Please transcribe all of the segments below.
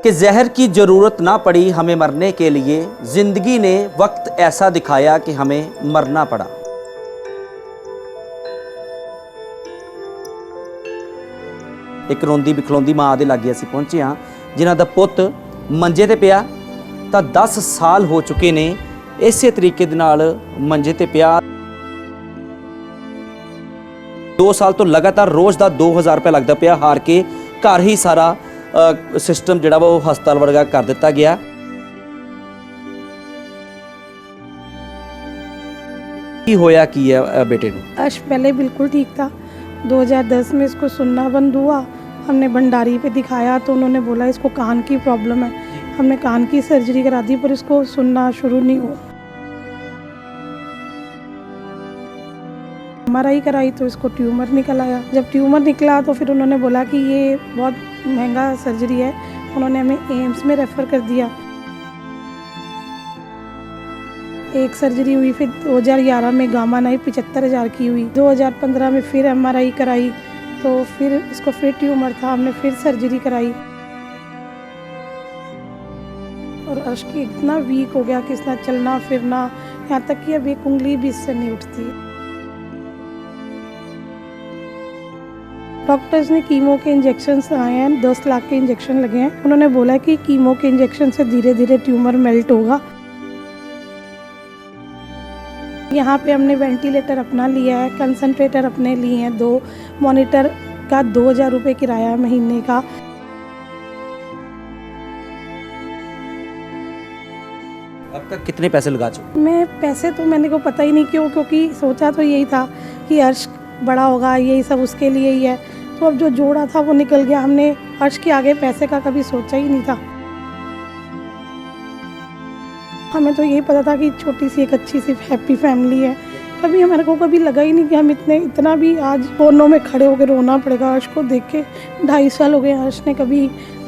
कि जहर की ज़रूरत ना पड़ी हमें मरने के लिए, ज़िंदगी ने वक्त ऐसा दिखाया कि हमें मरना पड़ा। एक रोंदी बिखलोंदी माँ दे लागे असीं पहुंचे हाँ, जिन्हां दा पुੱਤ मंजे ते पिया ਤਾਂ 10 साल हो चुके ने इसे तरीके दे नाल मंजे ते पिया। 2 साल तो लगातार रोज़ का 2000 रुपया लगता पिया, हार के घर ही सारा सिस्टम जिहड़ा वा ओह हस्पताल वर्गा कर दिता गया। की होया की है बेटे नूं? अर्श पहले बिल्कुल ठीक था। 2010 में इसको सुनना बंद हुआ। हमने भंडारी पे दिखाया तो उन्होंने बोला इसको कान की प्रॉब्लम है। हमने कान की सर्जरी करा दी पर इसको सुनना शुरू नहीं हुआ। MRI कराई तो इसको ट्यूमर निकल आया। जब ट्यूमर निकला तो फिर उन्होंने बोला कि ये बहुत महंगा सर्जरी है। उन्होंने हमें एम्स में रेफ़र कर दिया। एक सर्जरी हुई, फिर 2011 में गामा नाइफ 75,000 की हुई। 2015 में फिर MRI कराई तो फिर इसको फिर ट्यूमर था, हमने फिर सर्जरी कराई। और अर्श की इतना वीक हो गया कि इसना चलना फिरना, यहाँ तक कि अब एक उंगली भी इससे नहीं उठती। डॉक्टर्स ने कीमो के इंजेक्शन आए हैं, 10 लाख के इंजेक्शन लगे हैं। उन्होंने बोला कि कीमो के इंजेक्शन से धीरे धीरे ट्यूमर मेल्ट होगा। यहाँ पे हमने वेंटिलेटर अपना लिया है, कंसंट्रेटर अपने लिए हैं 2, मॉनिटर का 2000 रुपये किराया महीने का। अब तक कितने पैसे लगा चुके? मैं पैसे तो मैंने को पता ही नहीं क्यों, क्योंकि सोचा तो यही था कि अर्श बड़ा होगा, यही सब उसके लिए ही है। तो अब जो जोड़ा था वो निकल गया। हमने अर्श के आगे पैसे का कभी सोचा ही नहीं था। हमें तो यही पता था कि छोटी सी एक अच्छी सी हैप्पी फैमिली है। कभी हमारे को कभी लगा ही नहीं कि हम इतना भी आज कोनों में खड़े होकर रोना पड़ेगा। अर्श को देख के 2.5 साल हो गए। अर्श ने कभी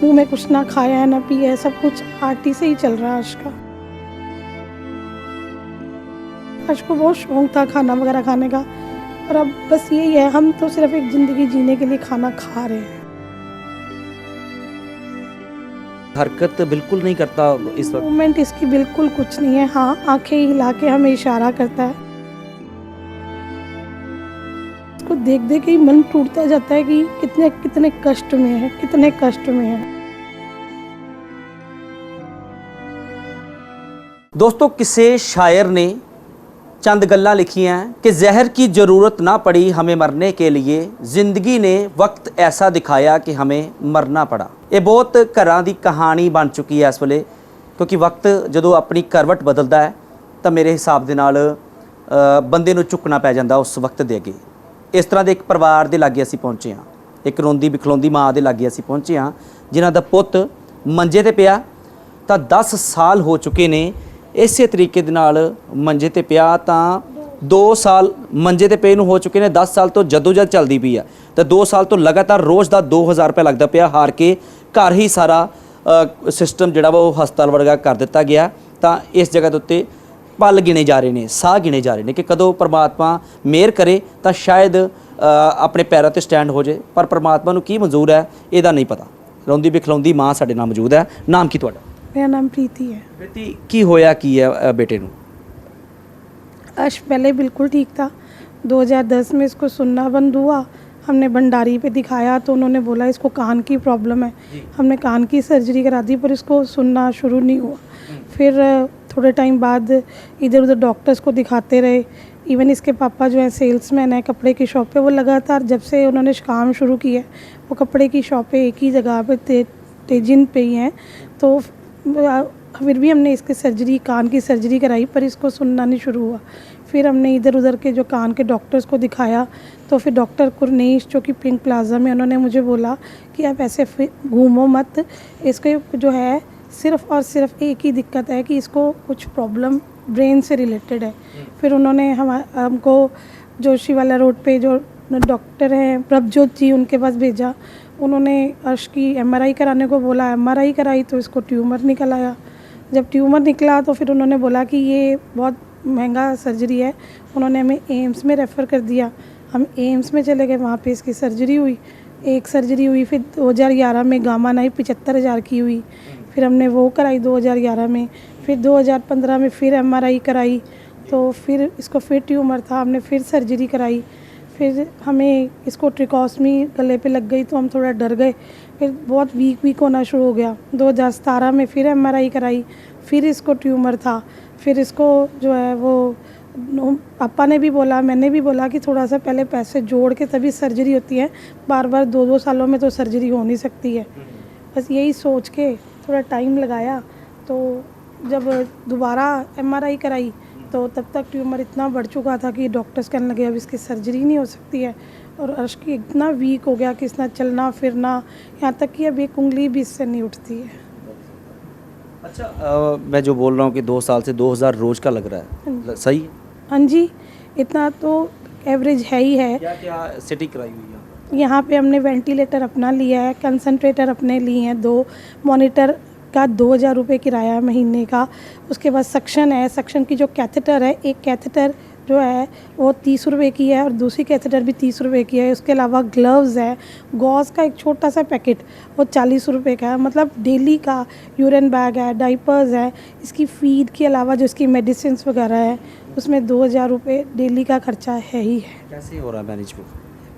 मुंह में कुछ ना खाया है ना पिया है, सब कुछ आरटी से ही चल रहा है अर्श का। अर्श को बहुत शौक था खाना वगैरह खाने का, और अब बस यही है, हम तो सिर्फ एक ज़िंदगी जीने के लिए खाना खा रहे हैं। हरकत बिल्कुल नहीं करता इस वक्त? मूवमेंट इसकी बिल्कुल कुछ नहीं है। हाँ, आंखें हिला के हमें इशारा करता है। इसको देख देख के ही मन टूटता जाता है कि कितने कितने कष्ट में है, कितने कष्ट में है। दोस्तों, किसी शायर ने चंद गल्लां लिखियां कि जहर की ज़रूरत ना पड़ी हमें मरने के लिए, ज़िंदगी ने वक्त ऐसा दिखाया कि हमें मरना पड़ा। ये बहुत घरां दी कहानी बन चुकी है इस वेले, क्योंकि वक्त जदों अपनी करवट बदलता है तो मेरे हिसाब दे नाल बंदे नूं झुकना पै जांदा उस वक्त दे अगे। इस तरह के एक परिवार दे लागे असीं पहुंचे हाँ, एक रोंदी बिखलोंदी माँ दे लागे असीं पहुंचे हाँ, जिन्हां दा पुੱਤ मंजे ते पिया तो 10 साल हो चुके ने इसे तरीके दे नाल मंजे ते पिया। तो 2 साल मंजे ते पे नूं हो चुके ने, 10 साल तो जदोजहद चलदी पई है। तो 2 साल तो लगातार रोज़ का 2000 रुपया लगता पिया, हार के घर ही सारा सिस्टम जिहड़ा वा ओह हस्पताल वर्गा कर दिता गया। तो इस जगह के उत्ते पल गिने जा रहे हैं, साह गिने जा रहे हैं कि कदों परमात्मा मेहर करे तो शायद अपने पैरों ते स्टैंड हो जाए, पर परमात्मा नूं की मंजूर है इहदा नहीं पता। रोंदी बिखलोंदी माँ साडे नाल मौजूद है। नाम की तुहाडा? मेरा नाम प्रीति है। प्रीति, की होया की है बेटे नूं? अर्श पहले बिल्कुल ठीक था। 2010 में इसको सुनना बंद हुआ। हमने भंडारी पे दिखाया तो उन्होंने बोला इसको कान की प्रॉब्लम है। हमने कान की सर्जरी करा दी पर इसको सुनना शुरू नहीं हुआ। फिर थोड़े टाइम बाद इधर उधर डॉक्टर्स को दिखाते रहे। इवन इसके पापा जो है सेल्समैन है कपड़े की शॉप पे, वो लगातार जब से उन्होंने काम शुरू किया वो कपड़े की शॉपें एक ही जगह पे तेजिन पे ही हैं। तो फिर भी हमने इसकी सर्जरी, कान की सर्जरी कराई पर इसको सुनना नहीं शुरू हुआ। फिर हमने इधर उधर के जो कान के डॉक्टर्स को दिखाया तो फिर डॉक्टर कुरनीश जो कि पिंक प्लाजा में, उन्होंने मुझे बोला कि आप ऐसे घूमो मत, इसको जो है सिर्फ़ और सिर्फ एक ही दिक्कत है कि इसको कुछ प्रॉब्लम ब्रेन से रिलेटेड है। फिर उन्होंने हमको जोशीवाला रोड पे जो डॉक्टर हैं प्रभजोत जी, उनके पास भेजा। उन्होंने अर्श की MRI कराने को बोला। MRI कराई तो इसको ट्यूमर निकल आया। जब ट्यूमर निकला तो फिर उन्होंने बोला कि ये बहुत महंगा सर्जरी है। उन्होंने हमें एम्स में रेफ़र कर दिया। हम एम्स में चले गए, वहाँ पे इसकी सर्जरी हुई। एक सर्जरी हुई, फिर 2011 में गामा नाइफ 75,000 की हुई, फिर हमने वो कराई 2011 में, फिर 2015 में फिर MRI कराई, तो फिर इसको फिर ट्यूमर था, हमने फिर सर्जरी कराई। फिर हमें इसको ट्रिकोस्मी गले पे लग गई तो हम थोड़ा डर गए, फिर बहुत वीक होना शुरू हो गया। 2017 में फिर MRI कराई, फिर इसको ट्यूमर था, फिर इसको जो है वो पापा ने भी बोला, मैंने भी बोला कि थोड़ा सा पहले पैसे जोड़ के तभी सर्जरी होती है, बार बार 2-2 सालों में तो सर्जरी हो नहीं सकती है। बस यही सोच के थोड़ा टाइम लगाया, तो जब दोबारा MRI कराई तो तब तक ट्यूमर इतना बढ़ चुका था कि डॉक्टर्स कहने लगे अब इसकी सर्जरी नहीं हो सकती है, और अर्श की इतना वीक हो गया कि इसना चलना फिरना, यहाँ तक कि अब एक उंगली भी इससे नहीं उठती है। अच्छा, मैं जो बोल रहा हूँ कि 2 साल से 2000 रोज़ का लग रहा है, सही है? हाँ जी, इतना तो एवरेज है ही है। क्या क्या सिटी कराई हुई है? यहाँ पे हमने वेंटिलेटर अपना लिया है, कंसंट्रेटर अपने लिए हैं 2, मॉनिटर का 2,000 रुपये किराया है महीने का। उसके बाद सक्शन है, सक्शन की जो कैथेटर है, एक कैथेटर जो है वो 30 रुपये की है और दूसरी कैथेटर भी 30 रुपये की है। उसके अलावा ग्लव्स है, गॉज का एक छोटा सा पैकेट वो 40 रुपये का है। मतलब डेली का यूरिन बैग है, डाइपर्स है, इसकी फीड के अलावा जो इसकी मेडिसिन वगैरह है उसमें 2,000 रुपये डेली का खर्चा है ही है। कैसे हो रहा है मैनेजमेंट?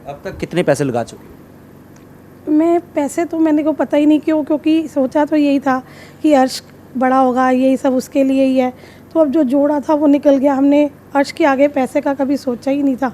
अब तक कितने पैसे लगा चुके हो? मैं पैसे तो मैंने को पता ही नहीं क्यों, क्योंकि सोचा तो यही था कि अर्श बड़ा होगा, यही सब उसके लिए ही है, तो अब जो जोड़ा था वो निकल गया। हमने अर्श के आगे पैसे का कभी सोचा ही नहीं था,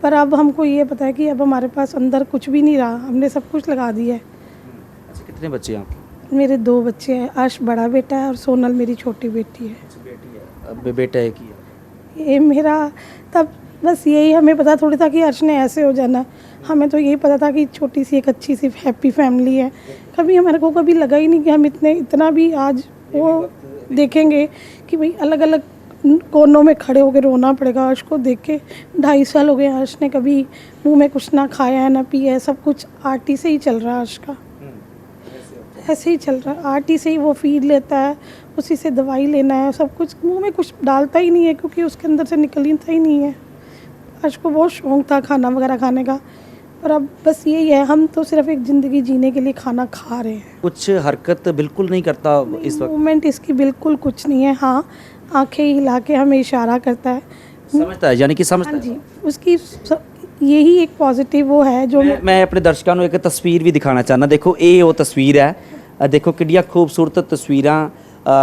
पर अब हमको ये पता है कि अब हमारे पास अंदर कुछ भी नहीं रहा, हमने सब कुछ लगा दिया है। अच्छा, कितने बच्चे हैं आपके? मेरे 2 बच्चे हैं, अर्श बड़ा बेटा है और सोनल मेरी छोटी बेटी है। बेटी है? अब बेटा एक ही है? ये मेरा तब बस यही हमें पता थोड़ी था कि अर्श ने ऐसे हो जाना, हमें तो यही पता था कि छोटी सी एक अच्छी सी हैप्पी फैमिली है। कभी हमारे को कभी लगा ही नहीं कि हम इतना भी आज वो देखेंगे कि भाई अलग अलग कोनों में खड़े होकर रोना पड़ेगा। अर्श को देख के 2.5 साल हो गए, अर्श ने कभी मुंह में कुछ ना खाया है ना पिया है, सब कुछ आरटी से ही चल रहा है। अर्श का ऐसे ही चल रहा है, आरटी से ही वो फीड लेता है, उसी से दवाई लेना है, सब कुछ मुंह में कुछ डालता ही नहीं है क्योंकि उसके अंदर से निकलता ही नहीं है। अर्श को बहुत शौक़ था खाना वगैरह खाने का, और अब बस यही है, हम तो सिर्फ एक ज़िंदगी जीने के लिए खाना खा रहे हैं। कुछ हरकत बिल्कुल नहीं करता इस वक्त? मूवमेंट इसकी बिल्कुल कुछ नहीं है। हाँ, आंखें हिला के हमें इशारा करता है, समझता है, यानी कि समझता हाँ है। जी, उसकी यही एक पॉजिटिव वो है जो मैं अपने दर्शकों ਨੂੰ एक तस्वीर भी दिखाना चाहना। देखो ये वो तस्वीर है, देखो किड्डियां खूबसूरत तस्वीरां,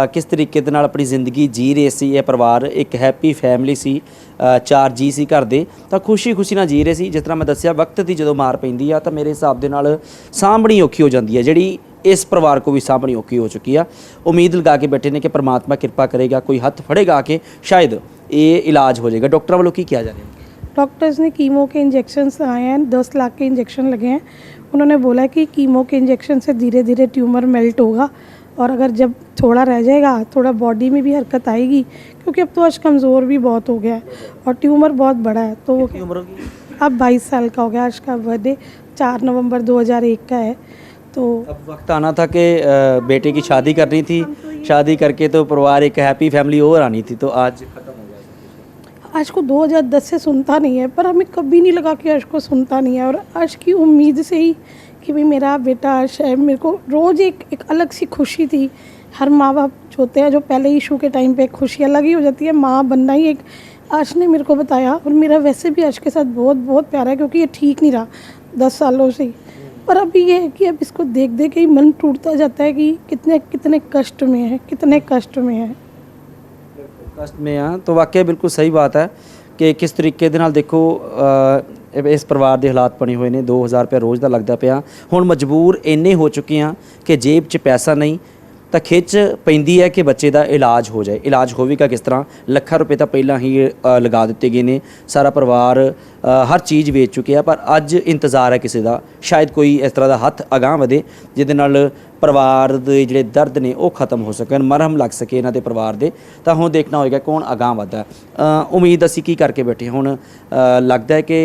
किस तरीके ਦੇ ਨਾਲ ਆਪਣੀ ਜ਼ਿੰਦਗੀ ਜੀ ਰਹੇ ਸੀ ਇਹ ਪਰਿਵਾਰ। ਇੱਕ ਹੈਪੀ ਫੈਮਿਲੀ ਸੀ, 4 ਜੀ ਸੀ ਘਰ ਦੇ, ਤਾਂ ਖੁਸ਼ੀ ਨਾਲ ਜੀ ਰਹੇ ਸੀ। ਜਿਸ ਤਰ੍ਹਾਂ ਮੈਂ ਦੱਸਿਆ, ਵਕਤ ਦੀ ਜਦੋਂ ਮਾਰ ਪੈਂਦੀ ਆ ਤਾਂ ਮੇਰੇ ਹਿਸਾਬ ਦੇ ਨਾਲ ਸਾਂਭਣੀ ਔਖੀ ਹੋ ਜਾਂਦੀ ਹੈ, ਜਿਹੜੀ ਇਸ ਪਰਿਵਾਰ ਕੋ ਵੀ ਸਾਂਭਣੀ ਔਖੀ ਹੋ ਚੁੱਕੀ ਆ। ਉਮੀਦ ਲਗਾ ਕੇ ਬੈਠੇ ਨੇ ਕਿ परमात्मा ਕਿਰਪਾ ਕਰੇਗਾ, ਕੋਈ ਹੱਥ ਫੜੇਗਾ ਕਿ ਸ਼ਾਇਦ ਇਹ ਇਲਾਜ ਹੋ ਜਾਏਗਾ। ਡਾਕਟਰਾਂ ਵੱਲੋਂ ਕੀ ਕਿਹਾ ਜਾ ਰਿਹਾ है? डॉक्टर्स ने कीमो के इंजेक्शन्स लगाए हैं, 10 लाख के इंजेक्शन लगे हैं। उन्होंने बोला कि कीमो के इंजेक्शन से धीरे धीरे ट्यूमर मेल्ट होगा, और अगर जब थोड़ा रह जाएगा, थोड़ा बॉडी में भी हरकत आएगी, क्योंकि अब तो आज कमज़ोर भी बहुत हो गया है और ट्यूमर बहुत बड़ा है। तो वो कितनी उम्र होगी? अब 22 साल का हो गया। आज का बर्थडे 4 नवंबर 2001 का है। तो अब वक्त आना था कि बेटे की शादी करनी थी, शादी करके तो परिवार एक हैप्पी फैमिली और आनी थी, तो आज खत्म हो गया। आज को 2010 से सुनता नहीं है, पर हमें कभी नहीं लगा कि अर्श को सुनता नहीं है, और अर्श की उम्मीद से ही कि भाई मेरा बेटा अर्श है, मेरे को रोज़ एक अलग सी खुशी थी। हर माँ बाप होते हैं जो पहले इशू के टाइम पे खुशी अलग ही हो जाती है, माँ बनना ही एक। अर्श ने मेरे को बताया, और मेरा वैसे भी अर्श के साथ बहुत बहुत प्यार है, क्योंकि ये ठीक नहीं रहा 10 सालों से ही। पर अभी ये है कि अब इसको देख देख के ही मन टूटता जाता है कि कितने कितने कष्ट में है, कितने कष्ट में है। कष्ट में हाँ, तो वाकई बिल्कुल सही बात है कि किस तरीके ਦੇ ਨਾਲ ਦੇਖੋ ਇਸ ਪਰਿਵਾਰ ਦੇ ਹਾਲਾਤ ਬਣੇ ਹੋਏ ਨੇ। 2000 ਰੁਪਏ ਰੋਜ਼ ਦਾ ਲੱਗਦਾ ਪਿਆ। ਹੁਣ ਮਜਬੂਰ ਇੰਨੇ ਹੋ ਚੁੱਕੇ ਆ ਕਿ ਜੇਬ 'ਚ ਪੈਸਾ ਨਹੀਂ, ਤਾਂ ਖਿੱਚ ਪੈਂਦੀ ਹੈ ਕਿ ਬੱਚੇ ਦਾ ਇਲਾਜ ਹੋ ਜਾਏ। ਇਲਾਜ ਹੋਵੇਗਾ ਕਿਸ ਤਰ੍ਹਾਂ? ਲੱਖਾਂ ਰੁਪਏ ਤਾਂ ਪਹਿਲਾਂ ਹੀ ਲਗਾ ਦਿੱਤੇ ਗਏ ਨੇ, ਸਾਰਾ ਪਰਿਵਾਰ ਹਰ ਚੀਜ਼ ਵੇਚ ਚੁੱਕਿਆ, ਪਰ ਅੱਜ ਇੰਤਜ਼ਾਰ ਹੈ ਕਿਸੇ ਦਾ, ਸ਼ਾਇਦ ਕੋਈ ਇਸ ਤਰ੍ਹਾਂ ਦਾ ਹੱਥ ਅਗਾਂਹ ਵਧੇ ਜਿਹਦੇ ਨਾਲ ਪਰਿਵਾਰ ਦੇ ਜਿਹੜੇ ਦਰਦ ਨੇ ਉਹ ਖਤਮ ਹੋ ਸਕਣ, ਮਰਹਮ ਲੱਗ ਸਕੇ ਇਹਨਾਂ ਦੇ ਪਰਿਵਾਰ ਦੇ। ਤਾਂ ਹੁਣ ਦੇਖਣਾ ਹੋਏਗਾ ਕੌਣ ਅਗਾਂਹ ਵਧਦਾ। ਉਮੀਦ ਅਸੀਂ ਕੀ ਕਰਕੇ ਬੈਠੇ ਹੁਣ लगता है कि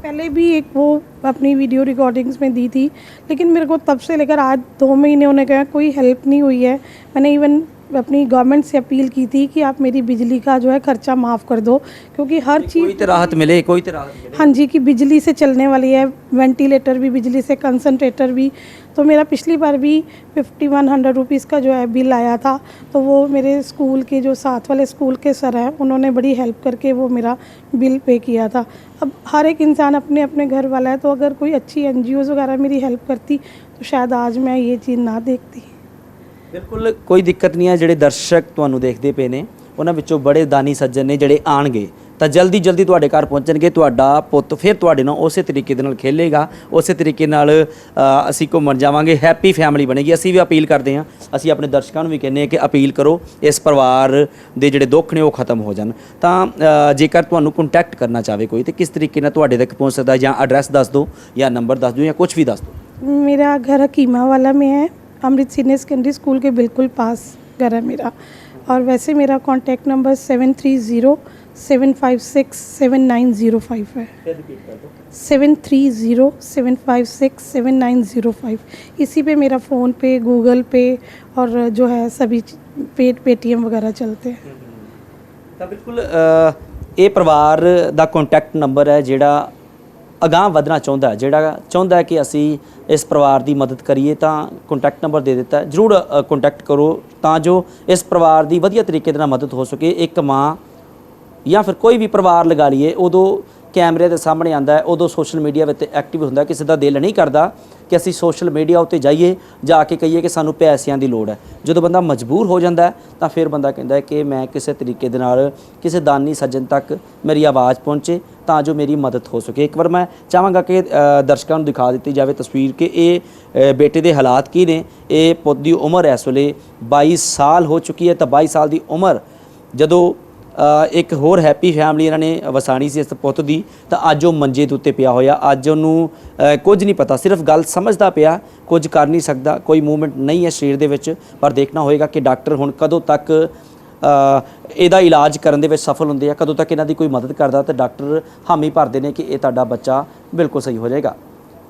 पहले भी एक वो अपनी वीडियो रिकॉर्डिंग्स में दी थी, लेकिन मेरे को तब से लेकर आज 2 महीने होने गए, कोई हेल्प नहीं हुई है। मैंने इवन अपनी गवर्नमेंट से अपील की थी कि आप मेरी बिजली का जो है खर्चा माफ़ कर दो, क्योंकि हर कोई चीज़, तो राहत मिले, कोई तो राहत मिले। हाँ जी, कि बिजली से चलने वाली है, वेंटिलेटर भी बिजली से, कंसंट्रेटर भी। तो मेरा पिछली बार भी 5100 रुपीज़ का जो है बिल आया था, तो वो मेरे स्कूल के जो साथ वाले स्कूल के सर हैं उन्होंने बड़ी हेल्प करके वो मेरा बिल पे किया था। अब हर एक इंसान अपने अपने घर वाला है, तो अगर कोई अच्छी NGOs वगैरह मेरी हेल्प करती तो शायद आज मैं ये चीज़ ना देखती। ਬਿਲਕੁਲ ਕੋਈ ਦਿੱਕਤ ਨਹੀਂ ਹੈ। ਜਿਹੜੇ ਦਰਸ਼ਕ ਤੁਹਾਨੂੰ ਦੇਖਦੇ ਪਏ ਨੇ ਉਹਨਾਂ ਵਿੱਚੋਂ ਬੜੇ ਦਾਨੀ ਸੱਜਣ ਨੇ ਜਿਹੜੇ ਆਣਗੇ ਤਾਂ ਜਲਦੀ ਜਲਦੀ ਤੁਹਾਡੇ ਘਰ ਪਹੁੰਚਣਗੇ। ਤੁਹਾਡਾ ਪੁੱਤ ਫਿਰ ਤੁਹਾਡੇ ਨਾਲ ਉਸੇ ਤਰੀਕੇ ਦੇ ਨਾਲ ਖੇਲੇਗਾ, ਉਸੇ ਤਰੀਕੇ ਨਾਲ ਅਸੀਂ ਘੁੰਮਣ ਜਾਵਾਂਗੇ, ਹੈਪੀ ਫੈਮਿਲੀ ਬਣੇਗੀ। ਅਸੀਂ ਵੀ ਅਪੀਲ ਕਰਦੇ ਹਾਂ, ਅਸੀਂ ਆਪਣੇ ਦਰਸ਼ਕਾਂ ਨੂੰ ਵੀ ਕਹਿੰਦੇ ਹਾਂ ਕਿ ਅਪੀਲ ਕਰੋ, ਇਸ ਪਰਿਵਾਰ ਦੇ ਜਿਹੜੇ ਦੁੱਖ ਨੇ ਉਹ ਖਤਮ ਹੋ ਜਾਣ। ਤਾਂ ਜੇਕਰ ਤੁਹਾਨੂੰ ਕੰਟੈਕਟ ਕਰਨਾ ਚਾਹਵੇ ਕੋਈ ਤਾਂ ਕਿਸ ਤਰੀਕੇ ਨਾਲ ਤੁਹਾਡੇ ਤੱਕ ਪਹੁੰਚ ਸਕਦਾ, ਜਾਂ ਐਡਰੈਸ ਦੱਸ ਦਿਓ ਜਾਂ ਨੰਬਰ ਦੱਸ ਦਿਓ ਜਾਂ ਕੁਝ ਵੀ ਦੱਸ ਦਿਓ। मेरा घर हकीमा वाला में है, अमृत सीनियर सेकेंडरी स्कूल के बिल्कुल पास घर है मेरा। और वैसे मेरा कॉन्टैक्ट नंबर 7307567905 है। 7307567905। इसी पे मेरा फ़ोन पे, गूगल पे और जो है सभी पेटीएम वगैरह चलते हैं। ਤਾਂ ਬਿਲਕੁਲ ਇਹ ਪਰਿਵਾਰ ਦਾ ਕੰਟੈਕਟ ਨੰਬਰ ਹੈ ਜਿਹੜਾ ਅਗਾਂਹ ਵਧਣਾ ਚਾਹੁੰਦਾ, ਜਿਹੜਾ ਚਾਹੁੰਦਾ ਕਿ ਅਸੀਂ ਇਸ ਪਰਿਵਾਰ ਦੀ ਮਦਦ ਕਰੀਏ, ਤਾਂ ਕੰਟੈਕਟ ਨੰਬਰ ਦੇ ਦਿੱਤਾ। ਜ਼ਰੂਰ ਕੰਟੈਕਟ ਕਰੋ ਤਾਂ ਜੋ ਇਸ ਪਰਿਵਾਰ ਦੀ ਵਧੀਆ ਤਰੀਕੇ ਦੇ ਨਾਲ ਮਦਦ ਹੋ ਸਕੇ। ਇੱਕ ਮਾਂ ਜਾਂ ਫਿਰ ਕੋਈ ਵੀ ਪਰਿਵਾਰ ਲਗਾ ਲਈਏ, ਉਦੋਂ ਕੈਮਰੇ ਦੇ ਸਾਹਮਣੇ ਆਉਂਦਾ ਹੈ, ਉਦੋਂ ਸੋਸ਼ਲ ਮੀਡੀਆ ਵਿੱਚ ਐਕਟਿਵ ਹੁੰਦਾ। ਕਿਸੇ ਦਾ ਦਿਲ ਨਹੀਂ ਕਰਦਾ ਕਿ ਅਸੀਂ ਸੋਸ਼ਲ ਮੀਡੀਆ ਉੱਤੇ ਜਾਈਏ, ਜਾ ਕੇ ਕਹੀਏ ਕਿ ਸਾਨੂੰ ਪੈਸਿਆਂ ਦੀ ਲੋੜ ਹੈ। ਜਦੋਂ ਬੰਦਾ ਮਜਬੂਰ ਹੋ ਜਾਂਦਾ ਹੈ ਤਾਂ ਫਿਰ ਬੰਦਾ ਕਹਿੰਦਾ ਹੈ ਕਿ ਮੈਂ ਕਿਸੇ ਤਰੀਕੇ ਦੇ ਨਾਲ ਕਿਸੇ ਦਾਨੀ ਸੱਜਣ ਤੱਕ ਮੇਰੀ ਆਵਾਜ਼ ਪਹੁੰਚੇ ਤਾਂ ਜੋ ਮੇਰੀ ਮਦਦ ਹੋ ਸਕੇ। ਇੱਕ ਵਾਰ ਮੈਂ ਚਾਹਾਂਗਾ ਕਿ ਦਰਸ਼ਕਾਂ ਨੂੰ ਦਿਖਾ ਦਿੱਤੀ ਜਾਵੇ ਤਸਵੀਰ ਕਿ ਇਹ ਬੇਟੇ ਦੇ ਹਾਲਾਤ ਕੀ ਨੇ। ਇਹ ਪੁੱਤ ਦੀ ਉਮਰ ਇਸ ਵੇਲੇ 22 ਸਾਲ ਹੋ ਚੁੱਕੀ ਹੈ, ਤਾਂ 22 ਸਾਲ ਦੀ ਉਮਰ ਜਦੋਂ ਇੱਕ ਹੋਰ ਹੈਪੀ ਫੈਮਿਲੀ ਇਹਨਾਂ ਨੇ ਵਸਾਣੀ ਸੀ ਇਸ ਪੁੱਤ ਦੀ, ਤਾਂ ਅੱਜ ਉਹ ਮੰਜੇ ਦੇ ਉੱਤੇ ਪਿਆ ਹੋਇਆ। ਅੱਜ ਉਹਨੂੰ ਕੁਝ ਨਹੀਂ ਪਤਾ, ਸਿਰਫ ਗੱਲ ਸਮਝਦਾ ਪਿਆ, ਕੁਝ ਕਰ ਨਹੀਂ ਸਕਦਾ, ਕੋਈ ਮੂਵਮੈਂਟ ਨਹੀਂ ਹੈ ਸਰੀਰ ਦੇ ਵਿੱਚ। ਪਰ ਦੇਖਣਾ ਹੋਏਗਾ ਕਿ ਡਾਕਟਰ ਹੁਣ ਕਦੋਂ ਤੱਕ ਇਹਦਾ ਇਲਾਜ ਕਰਨ ਦੇ ਵਿੱਚ ਸਫਲ ਹੁੰਦੇ ਆ, ਕਦੋਂ ਤੱਕ ਇਹਨਾਂ ਦੀ ਕੋਈ ਮਦਦ ਕਰਦਾ। ਤਾਂ ਡਾਕਟਰ ਹਾਮੀ ਭਰਦੇ ਨੇ ਕਿ ਇਹ ਤੁਹਾਡਾ ਬੱਚਾ ਬਿਲਕੁਲ ਸਹੀ ਹੋ ਜਾਏਗਾ।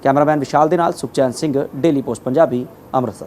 ਕੈਮਰਾਮੈਨ ਵਿਸ਼ਾਲ ਦੇ ਨਾਲ ਸੁਖਚੈਨ ਸਿੰਘ, ਡੇਲੀ ਪੋਸਟ ਪੰਜਾਬੀ, ਅੰਮ੍ਰਿਤਸਰ।